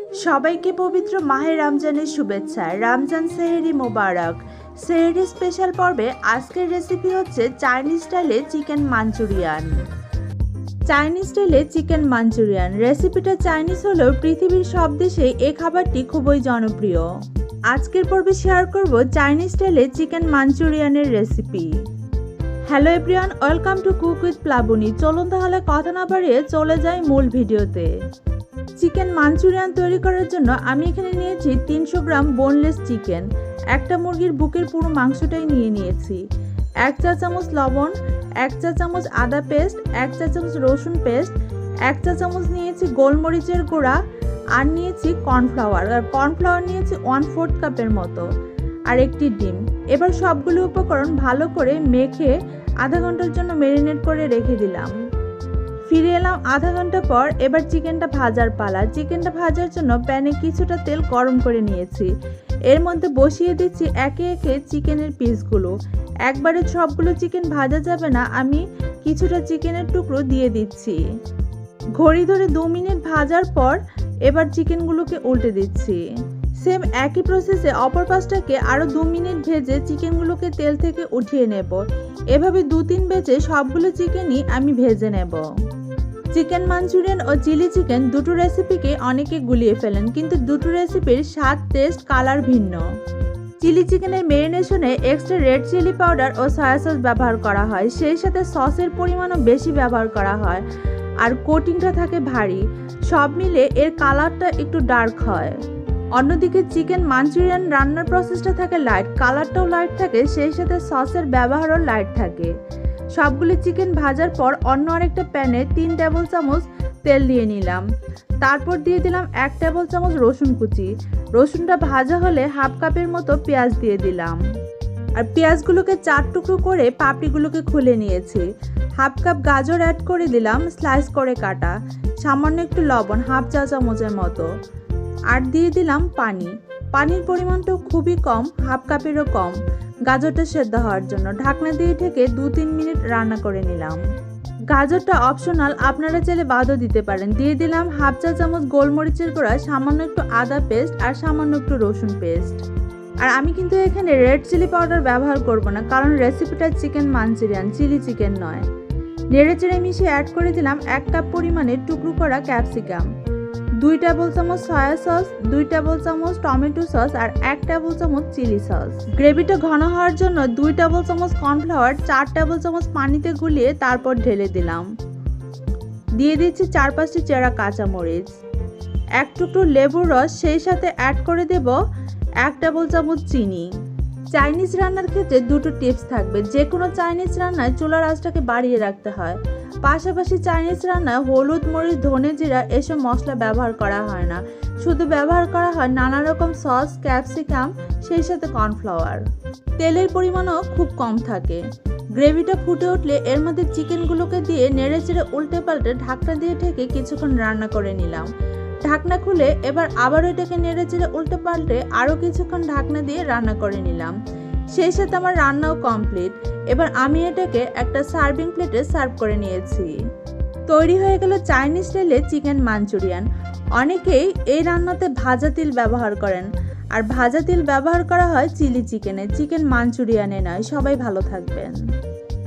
সবাইকে পবিত্র মাহে রমজানের শুভেচ্ছা। রমজান সেহরি মোবারক। সেহরি স্পেশাল পর্বে আজকের রেসিপি হচ্ছে চাইনিজ স্টাইলে চিকেন মাঞ্চুরিয়ান। চাইনিজ স্টাইলে চিকেন মাঞ্চুরিয়ান রেসিপিটা চাইনিজ হলেও পৃথিবীর সব দেশেই এই খাবারটি খুবই জনপ্রিয়। আজকের পর্বে শেয়ার করব চাইনিজ স্টাইলে চিকেন মাঞ্চুরিয়ানের recipe. Hello everyone, welcome to cook with Plabani. চলুন তাহলে কথা না বাড়িয়ে চলে যাই মূল ভিডিওতে। চিকেন মাঞ্চুরিয়ান তৈরি করার জন্য আমি এখানে নিয়েছি 300 গ্রাম বোনলেস চিকেন। একটা মুরগির বুকের পুরো মাংসটাই নিয়েছি। 1 চা চামচ লবণ, 1 চা চামচ আদা পেস্ট, 1 চা চামচ রসুন পেস্ট, 1 চা চামচ নিয়েছি গোলমরিচের গুঁড়া, আর নিয়েছি কর্নফ্লাওয়ার। আর কর্নফ্লাওয়ার নিয়েছি 1/4 কাপের মতো, আর একটি ডিম। এবার সবগুলো উপকরণ ভালো করে মেখে আধা ঘন্টার জন্য ম্যারিনেট করে রেখে দিলাম। ফিরে এলাম আধা ঘন্টা পর। এবার চিকেনটা ভাজার পালা। চিকেনটা ভাজার জন্য প্যানে কিছুটা তেল গরম করে নিয়েছি। এর মধ্যে বসিয়ে দিচ্ছি একে একে চিকেনের পিসগুলো। একবারে সবগুলো চিকেন ভাজা যাবে না, আমি কিছুটা চিকেনের টুকরো দিয়ে দিচ্ছি। ঘড়ি ধরে 2 মিনিট ভাজার পর এবার চিকেনগুলোকে উল্টে দিচ্ছি। সেম একই প্রসেসে অপর পাশটাকে আরও 2 মিনিট ভেজে চিকেনগুলোকে তেল থেকে উঠিয়ে নেব। এভাবে 2-3 বেজে সবগুলো চিকেনই আমি ভেজে নেব। চিকেন মাঞ্চুরিয়ান ও চিলি চিকেন দুটো রেসিপিকে অনেকে গুলিয়ে ফেলেন, কিন্তু দুটো রেসিপির স্বাদ, টেস্ট, কালার ভিন্ন। চিলি চিকেনের ম্যারিনেশনে এক্সট্রা রেড চিলি পাউডার ও সয়া সস ব্যবহার করা হয়, সেই সাথে সসের পরিমাণও বেশি ব্যবহার করা হয়, আর কোটিংটা থাকে ভারী। সব মিলে এর কালারটা একটু ডার্ক হয়। অন্যদিকে চিকেন মাঞ্চুরিয়ান রান্নার প্রসেসটা থাকে লাইট, কালারটাও লাইট থাকে, সেই সাথে সসের ব্যবহারও লাইট থাকে। সবগুলি চিকেন ভাজার পর অন্য আরেকটা প্যানে 3 টেবিল চামচ তেল দিয়ে নিলাম। তারপর দিয়ে দিলাম 1 টেবিল চামচ রসুন কুচি। রসুনটা ভাজা হলে 1/2 কাপের মতো পেঁয়াজ দিয়ে দিলাম, আর পেঁয়াজগুলোকে 4 টুকরো করে পাপড়িগুলোকে খুলে নিয়েছি। 1/2 কাপ গাজর অ্যাড করে দিলাম স্লাইস করে কাটা। সামান্য একটু লবণ 1/2 চা চামচের মতো, আর দিয়ে দিলাম পানি। পানির পরিমাণটাও খুবই কম, 1/2 কাপেরও কম, গাজরটা সেদ্ধ হওয়ার জন্য। ঢাকনা দিয়ে ঢেকে 2-3 মিনিট রান্না করে নিলাম। গাজরটা অপশনাল, আপনারা চাইলে বাদও দিতে পারেন। দিয়ে দিলাম 1/2 চা চামচ গোলমরিচের গুঁড়া, সামান্য একটু আদা পেস্ট, আর সামান্য একটু রসুন পেস্ট। আর আমি কিন্তু এখানে রেড চিলি পাউডার ব্যবহার করব না, কারণ রেসিপিটা চিকেন মাঞ্চুরিয়ান, চিলি চিকেন নয়। নেড়েচেড়ে মিশিয়ে অ্যাড করে দিলাম 1 কাপ পরিমাণে টুকরো করা ক্যাপসিকাম, 2 টেবিল চামচ সয়া সস, 2 টেবিল চামচ টমেটো সস, আর 1 টেবিল চামচ চিলি সস। গ্রেভিটা ঘন হওয়ার জন্য 2 টেবিল চামচ কর্নফ্লাওয়ার 4 টেবিল চামচ পানিতে গুলিয়ে তারপর ঢেলে দিলাম। দিয়ে দিচ্ছি 4-5টি চেরা কাঁচামরিচ, 1 টুকরো লেবুর রস, সেই সাথে অ্যাড করে দেব 1 টেবিল চামচ চিনি। চাইনিজ রান্নার ক্ষেত্রে দুটো টিপস থাকবে। যে কোনো চাইনিজ রান্নায় চুলার আঁচটাকে বাড়িয়ে রাখতে হয়। পাশাপাশি চাইনিজ রান্নায় হলুদ, মরিচ, ধনে জিরা এসব মশলা ব্যবহার করা হয় না, শুধু ব্যবহার করা হয় নানা রকম সস, ক্যাপসিকাম, সেই সাথে কর্নফ্লাওয়ার। তেলের পরিমাণও খুব কম থাকে। গ্রেভিটা ফুটে উঠলে এর মধ্যে চিকেনগুলোকে দিয়ে নেড়েচেড়ে উল্টে পাল্টে ঢাকনা দিয়ে ঢেকে কিছুক্ষণ রান্না করে নিলাম। ঢাকনা খুলে এবার আবারও এটাকে নেড়েচেড়ে উল্টে পাল্টে আরও কিছুক্ষণ ঢাকনা দিয়ে রান্না করে নিলাম। সেই সাথে আমার রান্নাও কমপ্লিট। এবার আমি এটাকে একটা সার্ভিং প্লেটে সার্ভ করে নিয়েছি। তৈরি হয়ে গেল চাইনিজ স্টাইলে চিকেন মাঞ্চুরিয়ান। অনেকেই এই রান্নাতে ভাজা তিল ব্যবহার করেন, আর ভাজা তিল ব্যবহার করা হয় চিলি চিকেনে, চিকেন মাঞ্চুরিয়ানে নয়। সবাই ভালো থাকবেন।